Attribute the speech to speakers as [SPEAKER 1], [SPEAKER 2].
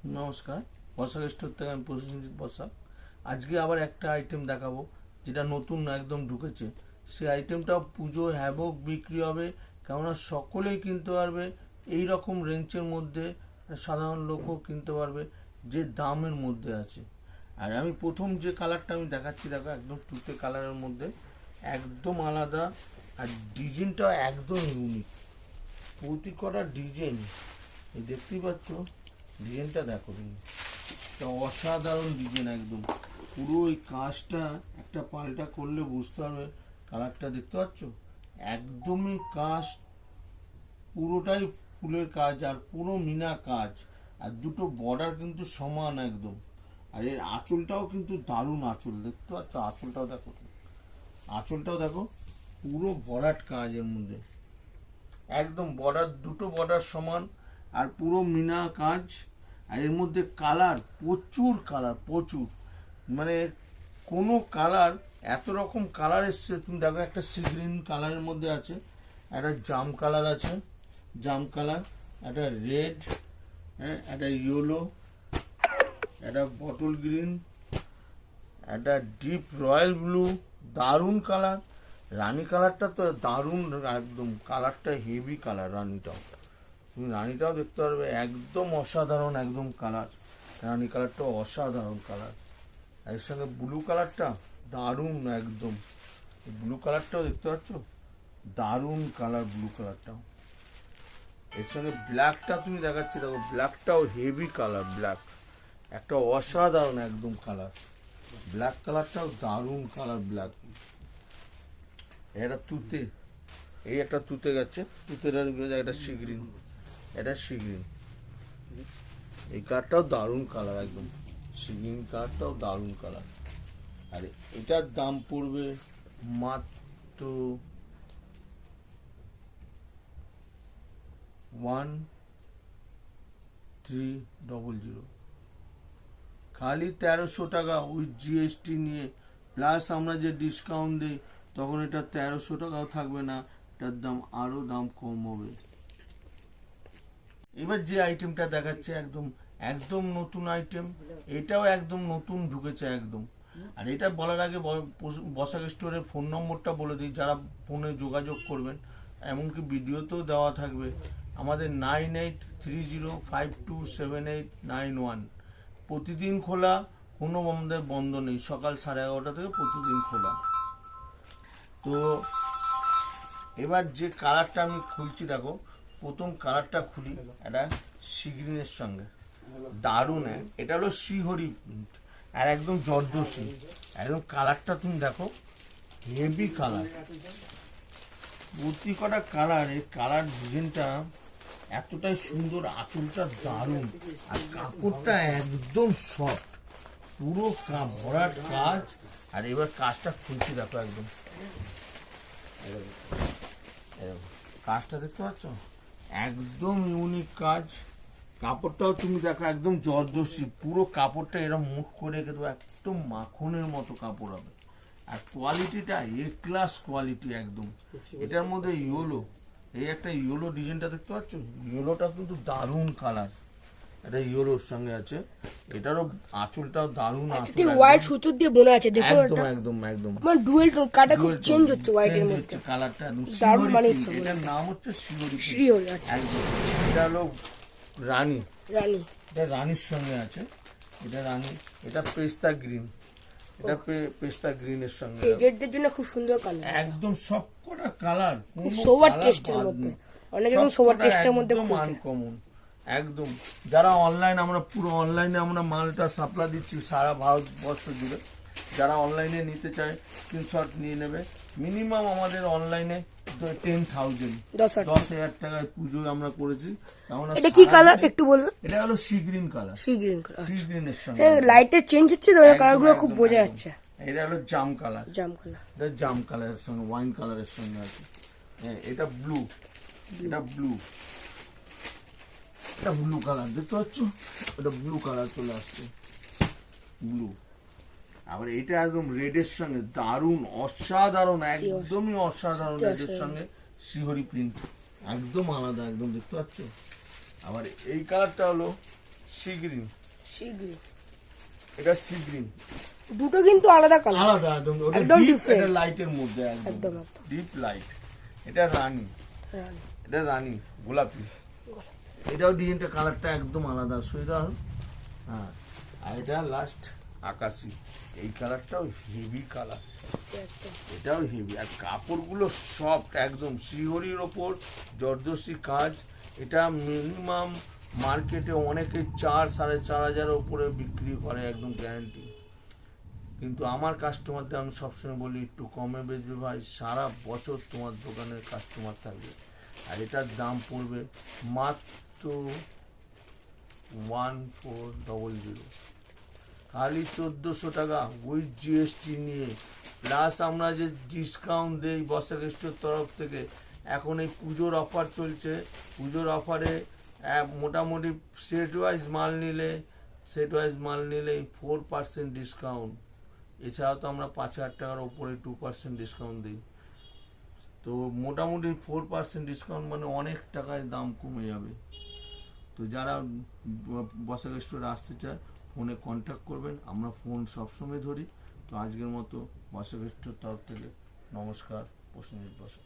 [SPEAKER 1] নমস্কার, বসাক স্টোর থেকে আমি প্রসেনজিৎ বসাক। আজকে আবার একটা আইটেম দেখাবো যেটা নতুন একদম ঢুকেছে। সেই আইটেমটা পুজো হ্যাবক বিক্রি হবে, কেননা সকলেই কিনতে পারবে। এই রকম রেঞ্জের মধ্যে সাধারণ লোকও কিনতে পারবে, যে দামের মধ্যে আছে। আর আমি প্রথম যে কালারটা আমি দেখাচ্ছি, দেখো একদম তুতে কালারের মধ্যে, একদম আলাদা। আর ডিজাইনটা একদম ইউনিক, প্রতি কটা ডিজাইন এই দেখতেই পাচ্ছ। ডিজাইনটা দেখো তুমি, একটা অসাধারণ ডিজাইন একদম। পুরো ওই কাজটা একটা পাল্টা করলে বুঝতে পারবে। কালারটা দেখতে পাচ্ছ, একদমই কাজ, পুরোটাই ফুলের কাজ আর পুরো মিনা কাজ। আর দুটো বর্ডার কিন্তু সমান একদম। আর এর আঁচলটাও কিন্তু দারুণ আঁচল, দেখতে পাচ্ছ আঁচলটাও দেখো, আঁচলটাও দেখো, পুরো ভরাট কাজ এর মধ্যে। একদম বর্ডার, দুটো বর্ডার সমান আর পুরো মিনা কাজ। আর এর মধ্যে কালার প্রচুর, কালার প্রচুর, মানে কোনো কালার, এত রকম কালার এসছে। তুমি দেখো, একটা সি গ্রিন কালারের মধ্যে আছে, একটা জাম কালার আছে, জাম কালার, একটা রেড, হ্যাঁ, একটা ইয়েলো, একটা বটল গ্রিন, একটা ডিপ রয়্যাল ব্লু, দারুণ কালার। রানী কালারটা তো দারুণ, একদম কালারটা হেভি কালার। রানীটাও তুমি রানীটাও দেখতে পারবে, একদম অসাধারণ একদম কালার। রানী কালারটা অসাধারণ কালার। এর সঙ্গে ব্লু কালারটা দারুণ একদম, ব্লু কালারটাও দেখতে পাচ্ছ, দারুণ কালার ব্লু কালারটাও। এর সঙ্গে ব্ল্যাকটা তুমি দেখাচ্ছি, দেখো ব্ল্যাকটাও হেভি কালার, ব্ল্যাক একটা অসাধারণ একদম কালার। ব্ল্যাক কালারটাও দারুণ কালার, ব্ল্যাক। এটা তুতে, এই একটা তুতে গেছে, তুতের একটা সি গ্রিন, এটা সি গ্রিন। এই কালারটাও দারুণ কালার একদম, সি গ্রিন কালারটাও দারুণ কালার। আর এটার দাম পড়বে মাত্র 1300, খালি 1300 টাকা উইথ জিএসটি নিয়ে। প্লাস আমরা যে ডিসকাউন্ট দিই, তখন এটা 1300 টাকাও থাকবে না, এটার দাম আরো দাম কম হবে। এবার যে আইটেমটা দেখাচ্ছে, একদম একদম নতুন আইটেম, এটাও একদম নতুন ঢুকেছে একদম। আর এটা বলার আগে বসাক স্টোরের ফোন নম্বরটা বলে দিই, যারা ফোনে যোগাযোগ করবেন, এমনকি ভিডিওতেও দেওয়া থাকবে। আমাদের 9830527891। প্রতিদিন খোলা, কোনো আমাদের বন্ধ নেই, সকাল 11:30 থেকে প্রতিদিন খোলা। তো এবার যে কালারটা আমি খুলছি, দেখো প্রথম কালারটা খুলি, এটা সি গ্রিনের সঙ্গে দারুণ। এটা হলো শ্রীহরি প্রিন্ট, আর একদম জর্দসি একদম। কালারটা তুমি দেখো, হেভি কালার, প্রতি কটা কালার। এই কালার ডিজাইনটা এতটাই সুন্দর, আঁচলটা দারুণ, আর কাপড়টা একদম সফট, পুরো ভরাট কাজ। আর এবার কাজটা খুলছি, দেখো একদম কাজটা দেখতে পাচ্ছ, একদম ইউনিক কাজ। কাপড়টাও তুমি দেখো, একদম জর্দসি, পুরো কাপড়টা এরকম মুখ করে দেবো, একদম মাখনের মতো কাপড় হবে। আর কোয়ালিটিটা এ ক্লাস কোয়ালিটি একদম। এটার মধ্যে ইয়েলো, এই একটা ইয়েলো ডিজাইনটা দেখতে পাচ্ছ, ইয়েলোটা কিন্তু দারুণ কালার, এটা ইয়েলোর সঙ্গে আছে। এটারও আঁচলটাও দারুণ আঁচল,
[SPEAKER 2] হোয়াইট সুতো দিয়ে বোনা আছে, দেখো
[SPEAKER 1] একদম একদম একদম।
[SPEAKER 2] মানে ডুয়েল টোন, কাটা খুব চেঞ্জ হচ্ছে হোয়াইটের মধ্যে,
[SPEAKER 1] কালারটা একদম
[SPEAKER 2] দারুণ মানিয়েছে।
[SPEAKER 1] এটার নাম হচ্ছে শিহরি।
[SPEAKER 2] শ্রীহরি, আচ্ছা।
[SPEAKER 1] একদম, এটা হলো রানী,
[SPEAKER 2] রানী,
[SPEAKER 1] এটা রানীর সঙ্গে আছে, এটা রানী। এটা পেস্তা গ্রিন, এটা পেস্তা গ্রিনের সঙ্গে,
[SPEAKER 2] এজেন্টদের জন্য খুব সুন্দর কালার,
[SPEAKER 1] একদম সবকটা কালার,
[SPEAKER 2] খুব সোবার টেস্টের মধ্যে, অনেক রকম সোবার টেস্টের মধ্যে,
[SPEAKER 1] খুব আনকমন একদম। যারা অনলাইন, আমরা পুরো অনলাইনে আমরা মালটা সাপ্লাই দিচ্ছি সারা ভারতবর্ষ জুড়ে। যারা অনলাইনে নিতে চায় স্ক্রিনশট নিয়ে নেবে। মিনিমাম আমাদের অনলাইনে 10,000 টাকায় পুজো আমরা করেছি।
[SPEAKER 2] এটা কি কালার একটু বলবেন?
[SPEAKER 1] এটা হলো sea green colour,
[SPEAKER 2] sea green colour,
[SPEAKER 1] sea গ্রিনের সঙ্গে
[SPEAKER 2] লাইটের চেঞ্জ হচ্ছে তো, কালারগুলো খুব বোঝা যাচ্ছে।
[SPEAKER 1] এটা হলো জাম কালার,
[SPEAKER 2] জাম কালার,
[SPEAKER 1] এটা জাম কালারের সঙ্গে ওয়াইন কালারের সঙ্গে আছে। এটা ব্লু, এটা ব্লু, এটা ব্লু কালার দেখতে পাচ্ছ, এটা ব্লু কালার চলে আসছে, ব্লু। আবার এটা একদম রেডের সঙ্গে দারুণ অসাধারণ, একদমই অসাধারণ রেডের সঙ্গে শ্রীহরি প্রিন্ট, একদম আলাদা একদম, দেখতে পাচ্ছ। আবার এই কালারটা হলো সি গ্রিন,
[SPEAKER 2] শীঘ্রই।
[SPEAKER 1] এটা সি গ্রিন,
[SPEAKER 2] দুটো কিন্তু আলাদা কালার,
[SPEAKER 1] আলাদা একদম, ওটা
[SPEAKER 2] একদম
[SPEAKER 1] ডিপ,
[SPEAKER 2] different।
[SPEAKER 1] এটা লাইটের মধ্যে
[SPEAKER 2] একদম
[SPEAKER 1] একদম
[SPEAKER 2] একদম।
[SPEAKER 1] Deep light. এটা রানী,
[SPEAKER 2] রানী।
[SPEAKER 1] এটা রানী গোলাপি, এটাও ডিজাইনটা কালারটা একদম আলাদা সুইদার। হ্যাঁ, আর এটা লাস্ট আকাশি, এই কালারটাও হেভি কালার,
[SPEAKER 2] একদম।
[SPEAKER 1] এটাও হেভি। আর কাপড়গুলো সফট একদম, শিহরির ওপর জর্দসি কাজ। এটা মিনিমাম মার্কেটে অনেকে 4-4.5 উপরে বিক্রি করে, একদম গ্যারান্টি। কিন্তু আমার কাস্টমারদের আমি সবসময় বলি একটু কমে বেচবে ভাই, সারা বছর তোমার দোকানে কাস্টমার থাকবে। আর এটার দাম পড়বে মাত্র 1400, খালি 1400 টাকা উইথ জিএসটি নিয়ে। প্লাস আমরা যে ডিসকাউন্ট দেই বসাক স্টোর তরফ থেকে, এখন এই পুজোর অফার চলছে। পুজোর অফারে মোটামুটি সেট ওয়াইজ মাল নিলে 4% ডিসকাউন্ট। এছাড়াও তো আমরা 5000 টাকার ওপরে 2% ডিসকাউন্ট দিই। তো মোটামুটি 4% ডিসকাউন্ট মানে অনেক টাকায় দাম কমে যাবে। তো যারা বসাক স্টোরে আসতে চায় ফোনে কন্ট্যাক্ট করবেন, আমরা ফোন সবসময় ধরি। তো আজকের মতো বসাক স্টোর তরফ থেকে নমস্কার, প্রসেনজিৎ বসাক।